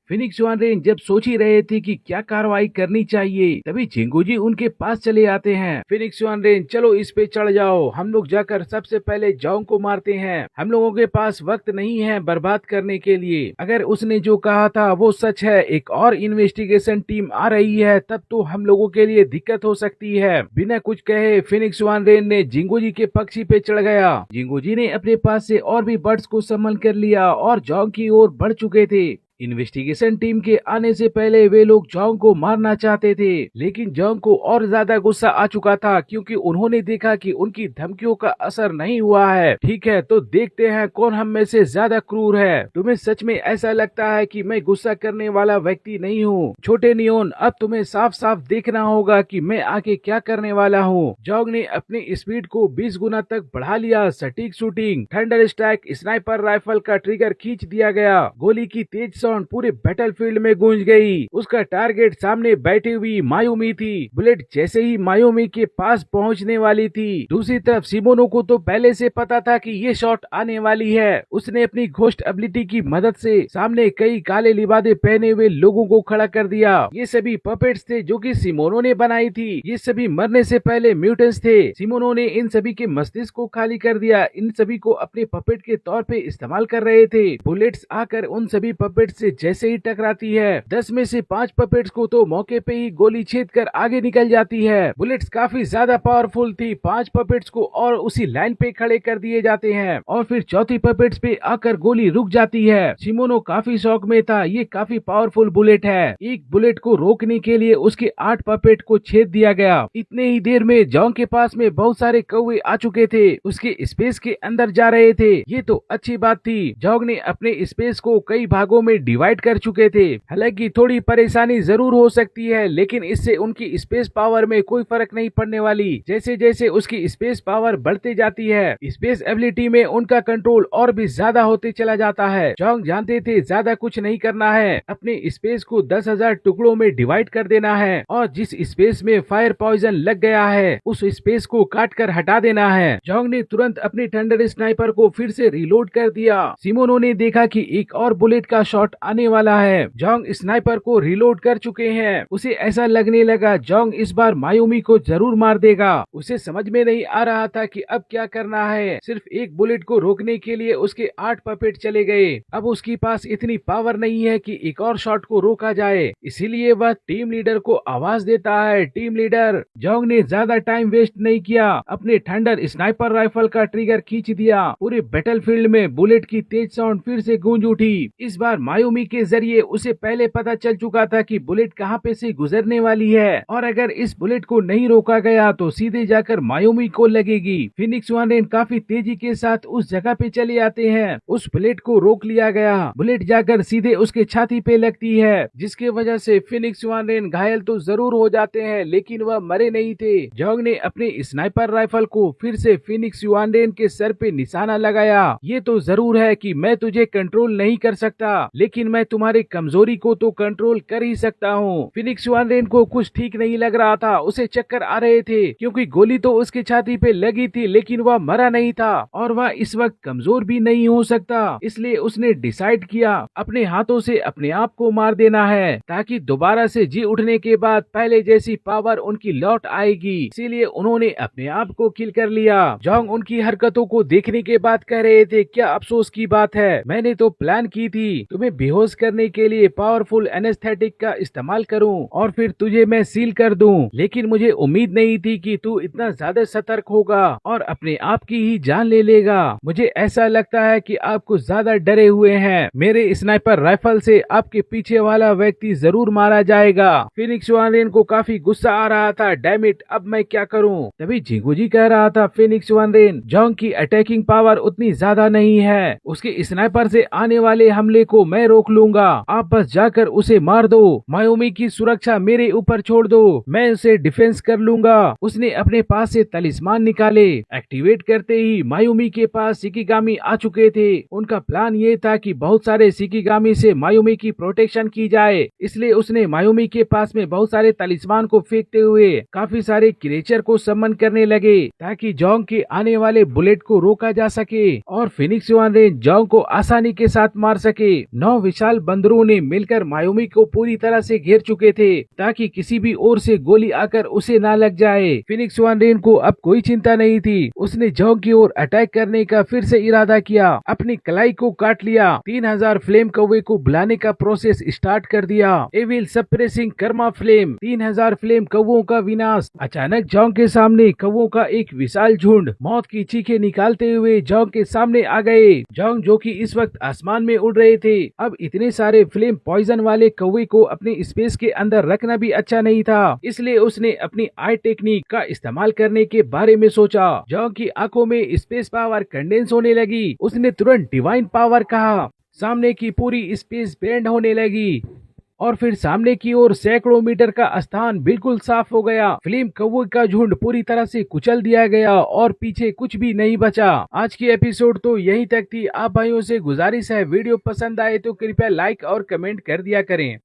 Phoenix वानरेन जब सोच ही रहे थे कि क्या कार्रवाई करनी चाहिए, तभी झिंगुजी उनके पास चले आते हैं। फिनिक्स वानरेन, चलो इस पे चढ़ जाओ, हम लोग जाकर सबसे पहले जोंग को मारते हैं। हम लोगों के पास वक्त नहीं है बर्बाद करने के लिए। अगर उसने जो कहा था वो सच है, एक और इन्वेस्टिगेशन टीम आ रही है, तब तो हम लोगों के लिए दिक्कत हो सकती है। बिना कुछ कहे फिनिक्स वानरेन ने जिंगोजी के पक्षी पे चढ़ गया। जिंगोजी ने अपने पास से और भी बर्ड्स को सम्मन कर लिया और जोंग की ओर बढ़ चुके थे। इन्वेस्टिगेशन टीम के आने से पहले वे लोग जोंग को मारना चाहते थे, लेकिन जोंग को और ज्यादा गुस्सा आ चुका था क्योंकि उन्होंने देखा कि उनकी धमकियों का असर नहीं हुआ है। ठीक है, तो देखते हैं कौन हम में से ज्यादा क्रूर है। तुम्हें सच में ऐसा लगता है कि मैं गुस्सा करने वाला व्यक्ति नहीं हूँ? छोटे नियोन, अब तुम्हें साफ साफ देखना होगा कि मैं आगे क्या करने वाला हूँ। जोंग ने अपनी स्पीड को 20 गुना तक बढ़ा लिया। सटीक shooting, thunder strike, sniper rifle का ट्रिगर खींच दिया गया। गोली की तेज साउंड पूरे बैटलफील्ड में गूंज गई। उसका टारगेट सामने बैठी हुई मायूमी थी। बुलेट जैसे ही मायूमी के पास पहुंचने वाली थी, दूसरी तरफ सिमोनो को तो पहले से पता था कि ये शॉट आने वाली है। उसने अपनी घोस्ट एबिलिटी की मदद से सामने कई काले लिबादे पहने हुए लोगों को खड़ा कर दिया। ये सभी पपेट्स थे जो कि सिमोनो ने बनाई थी। ये सभी मरने से पहले म्यूटेंट्स थे। सिमोनो ने इन सभी के मस्तिष्क को खाली कर दिया। इन सभी को अपने पपेट के तौर पे इस्तेमाल कर रहे थे। बुलेट्स आकर उन सभी पपेट से जैसे ही टकराती है, 10 में से 5 पपेट्स को तो मौके पे ही गोली छेद कर आगे निकल जाती है। बुलेट्स काफी ज्यादा पावरफुल थी। 5 पपेट्स को और उसी लाइन पे खड़े कर दिए जाते हैं और फिर चौथी पपेट्स पे आकर गोली रुक जाती है। सिमोनो काफी शौक में था। ये काफी पावरफुल बुलेट है। एक बुलेट को रोकने के लिए उसके 8 पपेट को छेद दिया गया। इतने ही देर में जोंग के पास में बहुत सारे कौवे आ चुके थे। उसके स्पेस के अंदर जा रहे थे। ये तो अच्छी बात थी। जोंग ने अपने स्पेस को कई भागों में डिवाइड कर चुके थे। हालांकि थोड़ी परेशानी जरूर हो सकती है, लेकिन इससे उनकी स्पेस पावर में कोई फर्क नहीं पड़ने वाली। जैसे जैसे उसकी स्पेस पावर बढ़ते जाती है, स्पेस एबिलिटी में उनका कंट्रोल और भी ज्यादा होते चला जाता है। जोंग जानते थे ज्यादा कुछ नहीं करना है, अपने स्पेस को 10,000 टुकड़ों में डिवाइड कर देना है और जिस स्पेस में फायर पॉइजन लग गया है उस स्पेस को काट कर हटा देना है। जोंग ने तुरंत अपनी थंडर स्नाइपर को फिर से रिलोड कर दिया। सिमोनो ने देखा कि एक और बुलेट का शॉट आने वाला है। जोंग स्नाइपर को रिलोड कर चुके हैं। उसे ऐसा लगने लगा जोंग इस बार मायूमी को जरूर मार देगा। उसे समझ में नहीं आ रहा था कि अब क्या करना है। सिर्फ एक बुलेट को रोकने के लिए उसके 8 पपेट चले गए। अब उसके पास इतनी पावर नहीं है कि एक और शॉट को रोका जाए। इसीलिए वह टीम लीडर को आवाज देता है, टीम लीडर। जोंग ने ज्यादा टाइम वेस्ट नहीं किया, अपने थंडर स्नाइपर राइफल का ट्रिगर खींच दिया। पूरे बैटलफील्ड में बुलेट की तेज साउंड फिर से गूंज उठी। इस बार मायूमी के जरिए उसे पहले पता चल चुका था कि बुलेट कहां पे से गुजरने वाली है और अगर इस बुलेट को नहीं रोका गया तो सीधे जाकर मायूमी को लगेगी। फिनिक्स वानरेन काफी तेजी के साथ उस जगह पे चले आते हैं। उस बुलेट को रोक लिया गया। बुलेट जाकर सीधे उसके छाती पे लगती है, जिसके वजह से फिनिक्स वानरेन घायल तो जरूर हो जाते हैं, लेकिन वह मरे नहीं थे। जोंग ने अपने स्नाइपर राइफल को फिर से फिनिक्स वानरेन के सर पे निशाना लगाया। ये तो जरूर है कि मैं तुझे कंट्रोल नहीं कर सकता, लेकिन मैं तुम्हारी कमजोरी को तो कंट्रोल कर ही सकता हूँ। फिनिक्स वानरेन को कुछ ठीक नहीं लग रहा था। उसे चक्कर आ रहे थे क्योंकि गोली तो उसकी छाती पे लगी थी, लेकिन वह मरा नहीं था और वह इस वक्त कमजोर भी नहीं हो सकता। इसलिए उसने डिसाइड किया अपने हाथों से अपने आप को मार देना है, ताकि दोबारा से जी उठने के बाद पहले जैसी पावर उनकी लौट आएगी। इसीलिए उन्होंने अपने आप को किल कर लिया। जोंग उनकी हरकतों को देखने के बाद कह रहे थे, क्या अफसोस की बात है, मैंने तो प्लान की थी तुम्हें बेहोश करने के लिए पावरफुल एनेस्थेटिक का इस्तेमाल करूं और फिर तुझे मैं सील कर दूं, लेकिन मुझे उम्मीद नहीं थी कि तू इतना ज्यादा सतर्क होगा और अपने आप की ही जान ले लेगा। मुझे ऐसा लगता है कि आप कुछ ज्यादा डरे हुए हैं। मेरे स्नाइपर राइफल से आपके पीछे वाला व्यक्ति जरूर मारा जाएगा। फिनिक्स वानरेन को काफी गुस्सा आ रहा था। डैम इट, अब मैं क्या करूं? तभी जिंगुजी कह रहा था, फिनिक्स वानरेन, जोंग की अटैकिंग पावर उतनी ज्यादा नहीं है। उसके स्नाइपर से आने वाले हमले को मैं रोक लूंगा। आप बस जाकर उसे मार दो। मायूमी की सुरक्षा मेरे ऊपर छोड़ दो, मैं उसे डिफेंस कर लूंगा। उसने अपने पास से तलिस्मान निकाले। एक्टिवेट करते ही मायूमी के पास शिकिगामी आ चुके थे। उनका प्लान ये था कि बहुत सारे शिकिगामी से मायूमी की प्रोटेक्शन की जाए। इसलिए उसने मायूमी के पास में बहुत सारे तलिस्मान को फेंकते हुए काफी सारे क्रिएचर को समन करने लगे, ताकि जोंग के आने वाले बुलेट को रोका जा सके और फिनिक्स वानरेन जोंग को आसानी के साथ मार सके। 9 9 विशाल बंदरों ने मिलकर मायोमी को पूरी तरह से घेर चुके थे ताकि किसी भी ओर से गोली आकर उसे ना लग जाए। फिनिक्स वन रेन को अब कोई चिंता नहीं थी। उसने जोंग की ओर अटैक करने का फिर से इरादा किया। अपनी कलाई को काट लिया। 3000 फ्लेम कौवे को बुलाने का प्रोसेस स्टार्ट कर दिया। Evil suppressing karma flame. 3000 flame कौवों का विनाश। अचानक जोंग के सामने कौवों का एक विशाल झुंड मौत की चीखें निकालते हुए जोंग के सामने आ गए। जोंग जो कि इस वक्त आसमान में उड़ रहे थे, अब इतने सारे फ्लेम पॉइजन वाले कौवे को अपने स्पेस के अंदर रखना भी अच्छा नहीं था। इसलिए उसने अपनी आई टेक्निक का इस्तेमाल करने के बारे में सोचा। जोंग की आंखों में स्पेस पावर कंडेंस होने लगी। उसने तुरंत डिवाइन पावर कहा। सामने की पूरी स्पेस बेंड होने लगी और फिर सामने की ओर सैकड़ों मीटर का स्थान बिल्कुल साफ हो गया। फ्लेम कौवे का झुंड पूरी तरह से कुचल दिया गया और पीछे कुछ भी नहीं बचा। आज की एपिसोड तो यहीं तक थी। आप भाइयों से गुजारिश है, वीडियो पसंद आए तो कृपया लाइक और कमेंट कर दिया करें।